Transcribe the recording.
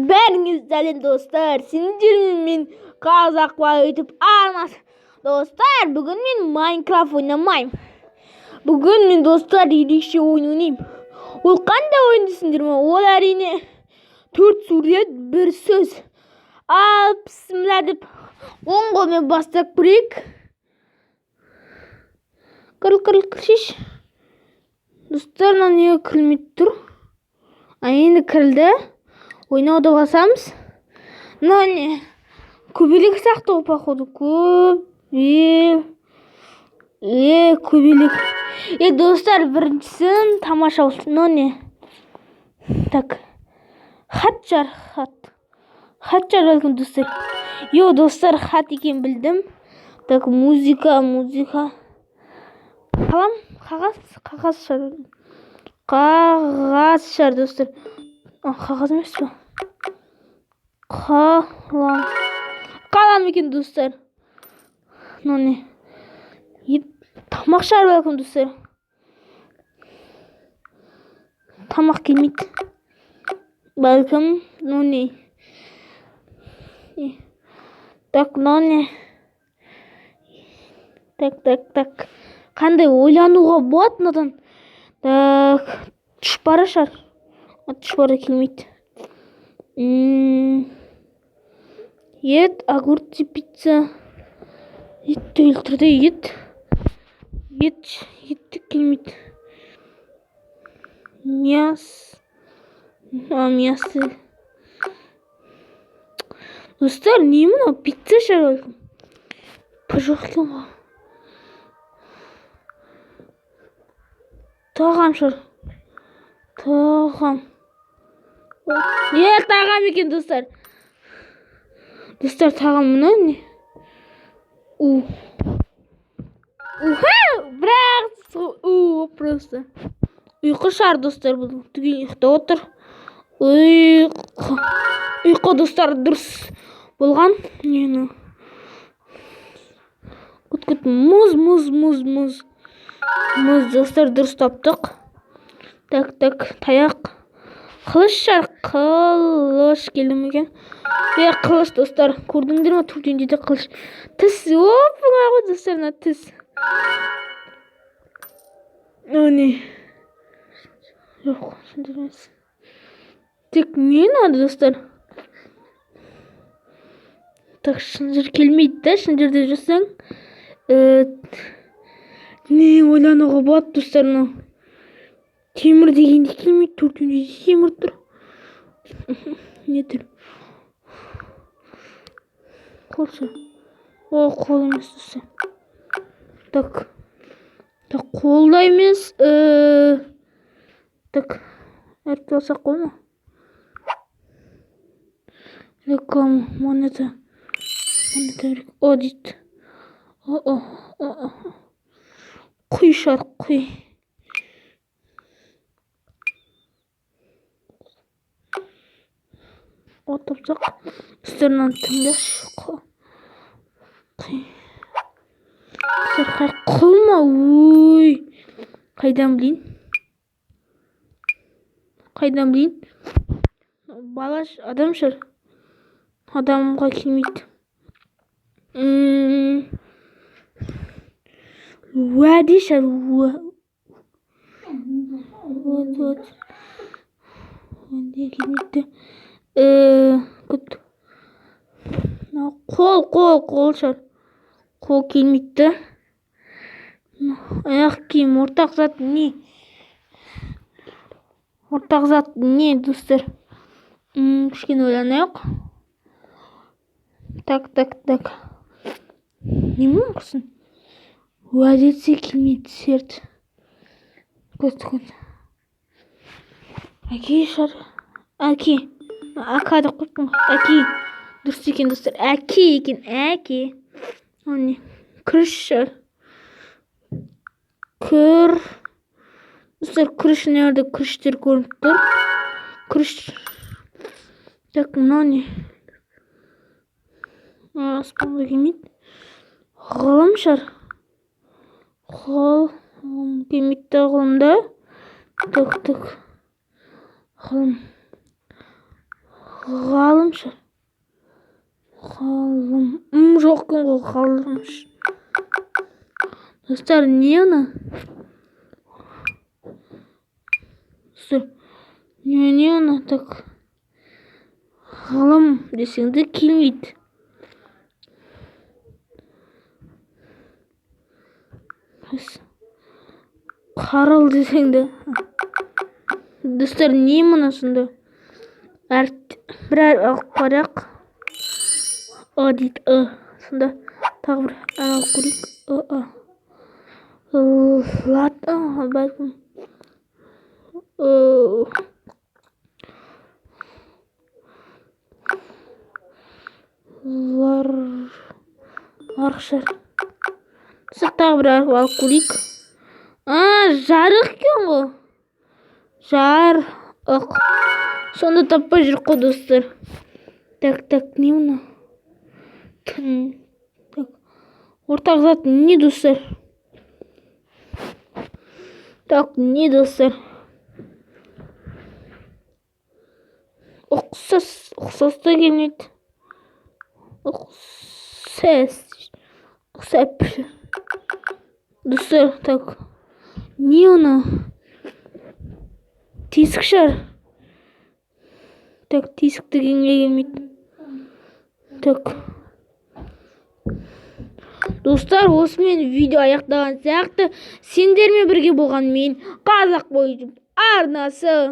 бәріңіз сәлем достар, сендермен мен қазақпа YouTube арнасы. Достар, бүгін мен Майнкрафт ойнамаймын. Бүгін мен достар ерекше ойын ойнаймын. Ол қандай ойын десіңдер ме? Ол әрине 4 сурет, 1 сөз. Ал бісміллә деп оң қолмен бастап көрейік. Кіріл шеш. Достар, неге кірмейді тұр? Енді кірілді. Ойнауды басамыз. Не? Көбелек сияқты походу. Көбелек. Достар, біріншісін тамаша olsun. Не? Так. Хат жар. Хат жар бәлкім достар. Достар, хат екен білдім. Так, музыка. Қалам, қағаз жар. Қағаз жар достар. Қағаз емес пе? Қалам екен достар. Не? Тамақ жар бәлкім достар. Тамақ келмейді. Бәлкім, не? Так, не? Так. Қандай ойлануға болады мынадан? Так, тұшпара жар. Тұшпара келмейді. Ет, огурцы, пицца. Ет түйілтірді, ет. Етті келмейді. Мясы. Достар, не мынау? Пицца жар. Пожоқ екен ғой. Тағам жар. Тағам екен достар. Достар, тағам мұна не? Просто. Ұйқы шар достар. Бұл түген ұйықта отыр. Ұйқы достар дұрыс болған. Күт. Мұз достар дұрыс таптық. Так, таяқ. Қылыш жар. Қылыш келді ме екен? Қылыш достар. Көрдіңдер ме? Түрден дейді қылыш. Тіс. Ғой достар, тіс. Не? Жоқ, шындырмес. Тек не надо достар? Так, шынжыр келмейді да, шынжырды жасаң. Не ойлануға болады достар? Темір дегенде келмейді, төртінде темір тұр. Не тұр? Қолшы. Қол емес достар. Так, қолда емес. Так, әріп алсақ қой ма? Реклама, монета. Дейді. Құй шар, құй. Тапсақ. Үстерінен тіңдеш. Құй. Құлма, Қайдан білейін? Балаш, адам шар. Адамға келмейді. Уәде шар. Уәде келмейді. Күт. Қол шар. Қол келмейді. Аяқ киім, ортақ зат не? Ортақ зат не, достар? Кішкен ойланайық. Так. Не мұң қысын? Уәдетсе келмейді серт. Көт. Әке шар. Әке. Акады қойпын. Әке. Дұрыс екен достар. Әке екен. Әке. Күріш шар. Достар, күріш нерді? Күріштер көрініп тұр. Күріш. Так, не? Аспанға келмейді. Ғылым шар. Ғылым келмейді ғылымда. Так. Ғалымшар. Жоқ екен ғой ғалымш. Достар, не оны? Достар, не оны? Так. Ғалым десеңді келмейді. Қарал десеңді. Достар, не мұны сонда? Бір алып қарақ. Дейді. Сонда тағы бір алып көрейік. Ладно, бәлкім. Арықшар. Тағы бір алып көрейік. Жарық екен ғой. Жарық. Сонда таппай жүр ғой, достар. Так, не мұны? Ортақ зат не, достар? Так, не, достар? Ұқсас та келмейді. Ұқсап. Достар, так. Не оны? Тесік шар. Так, тесікті келмейді. Так. Достар, осымен видео аяқтаған сияқты. Сендермен бірге болған мен Қазақ бойы арнасы.